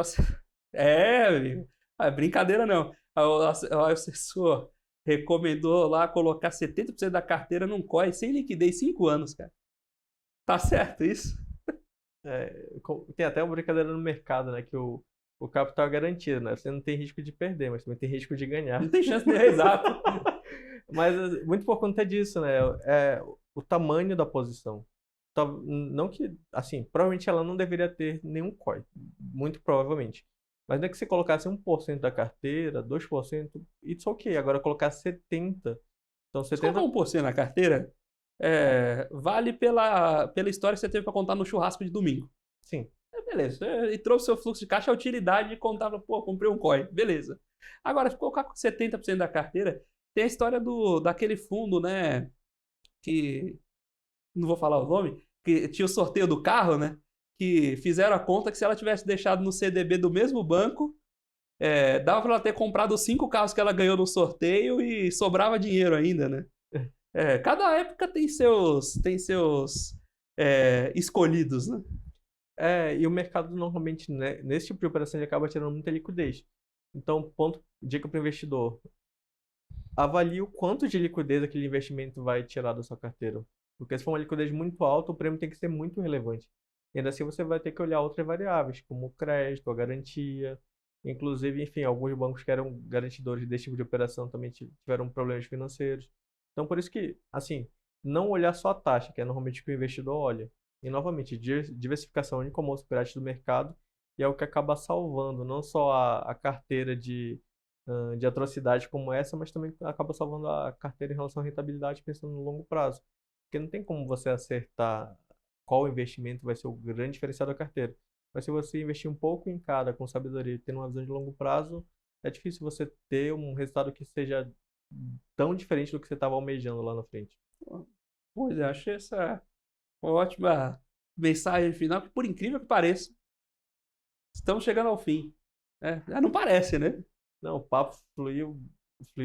brincadeira não. O assessor recomendou lá colocar 70% da carteira num COI sem liquidez 5 anos, cara. Tá certo isso? Tem até uma brincadeira no mercado, né? Que o o capital é garantido, né? Você não tem risco de perder, mas também tem risco de ganhar. Não tem chance de exato. Mas muito por conta disso, né? É o tamanho da posição. Não que, assim, provavelmente ela não deveria ter nenhum COI, muito provavelmente. Mas não é que você colocasse 1% da carteira, 2%, it's ok. Agora colocar 70%. Então Se colocar 1% na carteira, vale pela história que você teve para contar no churrasco de domingo. sim. Beleza. E trouxe seu fluxo de caixa, a utilidade de contar, pô, comprei um COI. Beleza. Agora, se colocar com 70% da carteira, tem a história daquele fundo, né? Que. Não vou falar o nome, que tinha o sorteio do carro, né? Que fizeram a conta que se ela tivesse deixado no CDB do mesmo banco, dava para ela ter comprado os 5 carros que ela ganhou no sorteio e sobrava dinheiro ainda, né? Cada época tem seus escolhidos, né? E o mercado normalmente, né, nesse tipo de operação, ele acaba tirando muita liquidez. Então, dica para o investidor: avalie o quanto de liquidez aquele investimento vai tirar da sua carteira. Porque se for uma liquidez muito alta, o prêmio tem que ser muito relevante. E ainda assim você vai ter que olhar outras variáveis, como o crédito, a garantia. Inclusive, enfim, alguns bancos que eram garantidores desse tipo de operação também tiveram problemas financeiros. Então, por isso que, assim, não olhar só a taxa, que é normalmente o que o investidor olha. E, novamente, diversificação é o único almoço grátis do mercado e é o que acaba salvando não só a carteira de atrocidade como essa, mas também acaba salvando a carteira em relação à rentabilidade, pensando no longo prazo. Porque não tem como você acertar qual investimento vai ser o grande diferencial da carteira. Mas se você investir um pouco em cada, com sabedoria, tendo uma visão de longo prazo, é difícil você ter um resultado que seja tão diferente do que você estava almejando lá na frente. Pois é, achei essa uma ótima mensagem final, que por incrível que pareça, estamos chegando ao fim. Não parece, né? Não, o papo fluiu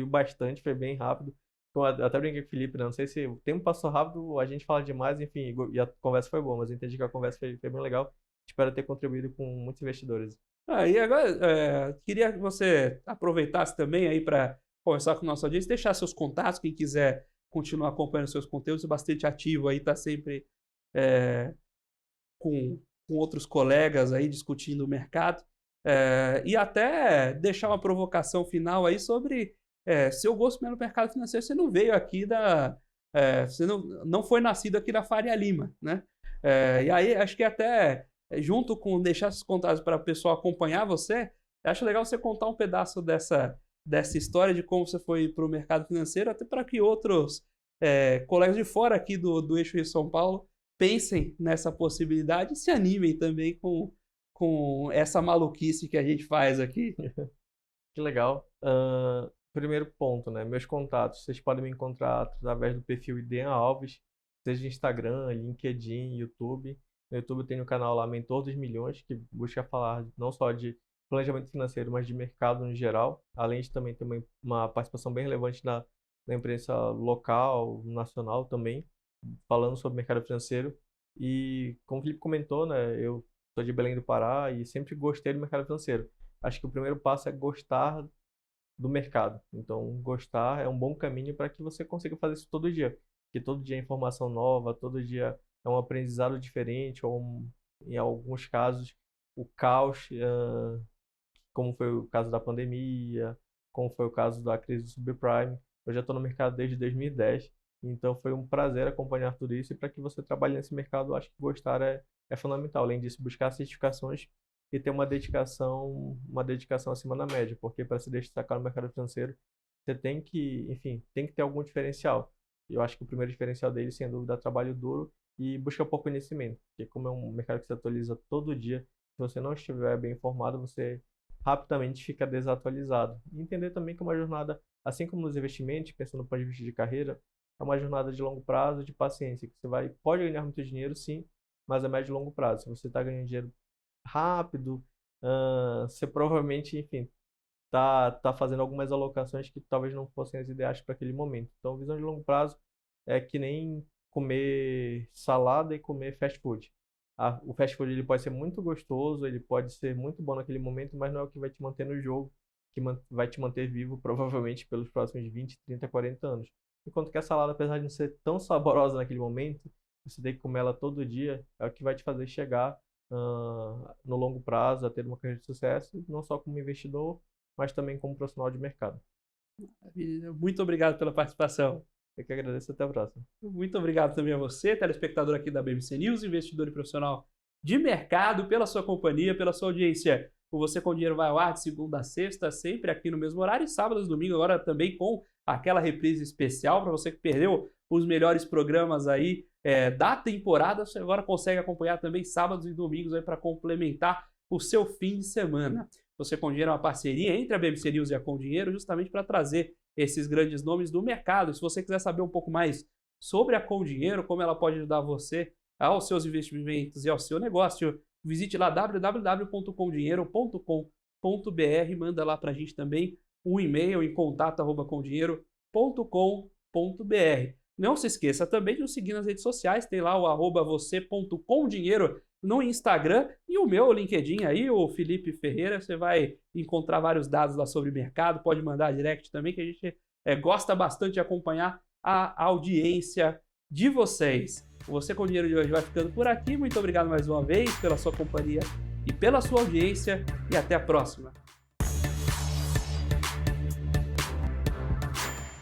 bastante, foi bem rápido. Eu até brinquei com o Felipe, né? Não sei se o tempo passou rápido, a gente fala demais, enfim, e a conversa foi boa, mas eu entendi que a conversa foi bem legal. Espero ter contribuído com muitos investidores. E agora, queria que você aproveitasse também aí para conversar com o nosso audiência, deixar seus contatos, quem quiser continuar acompanhando seus conteúdos, é bastante ativo aí, tá sempre é, com outros colegas aí discutindo o mercado. E até deixar uma provocação final aí sobre seu gosto pelo mercado financeiro. Você não veio aqui você não foi nascido aqui da Faria Lima, né? E aí acho que até junto com deixar esses contatos para o pessoal acompanhar você, acho legal você contar um pedaço dessa história de como você foi para o mercado financeiro, até para que outros colegas de fora aqui do eixo Rio São Paulo pensem nessa possibilidade e se animem também com essa maluquice que a gente faz aqui. Que legal. Primeiro ponto, né? Meus contatos. Vocês podem me encontrar através do perfil Idean Alves, seja Instagram, LinkedIn, YouTube. No YouTube eu tenho o canal lá Mentor dos Milhões, que busca falar não só de planejamento financeiro, mas de mercado no geral. Além de também ter uma participação bem relevante na imprensa local, nacional também, falando sobre mercado financeiro. E como o Felipe comentou, né? Eu sou de Belém do Pará e sempre gostei do mercado financeiro. Acho que o primeiro passo é gostar do mercado. Então, gostar é um bom caminho para que você consiga fazer isso todo dia. Porque todo dia é informação nova, todo dia é um aprendizado diferente, ou em alguns casos, o caos, como foi o caso da pandemia, como foi o caso da crise do subprime. Eu já estou no mercado desde 2010, então foi um prazer acompanhar tudo isso. E para que você trabalhe nesse mercado, eu acho que gostar é fundamental. Além disso, buscar certificações e ter uma dedicação acima da média, porque para se destacar no mercado financeiro, você tem que, enfim, tem que ter algum diferencial. Eu acho que o primeiro diferencial dele, sem dúvida, é trabalho duro e busca por conhecimento, porque como é um mercado que se atualiza todo dia, se você não estiver bem informado, você rapidamente fica desatualizado. E entender também que uma jornada, assim como nos investimentos, pensando no ponto de vista de carreira, é uma jornada de longo prazo, de paciência, que pode ganhar muito dinheiro, sim, mas a médio e longo prazo. Se você está ganhando dinheiro rápido, você provavelmente, enfim, tá fazendo algumas alocações que talvez não fossem as ideais para aquele momento. Então, visão de longo prazo é que nem comer salada e comer fast food. O fast food ele pode ser muito gostoso, ele pode ser muito bom naquele momento, mas não é o que vai te manter no jogo, que vai te manter vivo provavelmente pelos próximos 20, 30, 40 anos. Enquanto que a salada, apesar de não ser tão saborosa naquele momento, você tem que comer ela todo dia, é o que vai te fazer chegar no longo prazo a ter uma carreira de sucesso, não só como investidor, mas também como profissional de mercado. Muito obrigado pela participação. Eu que agradeço, até a próxima. Muito obrigado também a você, telespectador aqui da BBC News, investidor e profissional de mercado, pela sua companhia, pela sua audiência. O Você com Dinheiro vai ao ar de segunda a sexta, sempre aqui no mesmo horário, e sábados e domingo agora também com aquela reprise especial para você que perdeu os melhores programas aí da temporada. Você agora consegue acompanhar também sábados e domingos aí para complementar o seu fim de semana. Você com Dinheiro é uma parceria entre a BBC News e a Com Dinheiro, justamente para trazer esses grandes nomes do mercado. Se você quiser saber um pouco mais sobre a Com Dinheiro, como ela pode ajudar você aos seus investimentos e ao seu negócio, visite lá www.comdinheiro.com.br, manda lá para a gente também um e-mail em contato@comdinheiro.com.br. Não se esqueça também de nos seguir nas redes sociais, tem lá o @você.comdinheiro no Instagram e o meu LinkedIn aí, o Felipe Ferreira, você vai encontrar vários dados lá sobre mercado, pode mandar direct também, que a gente gosta bastante de acompanhar a audiência de vocês. Você com Dinheiro de hoje vai ficando por aqui, muito obrigado mais uma vez pela sua companhia e pela sua audiência, e até a próxima.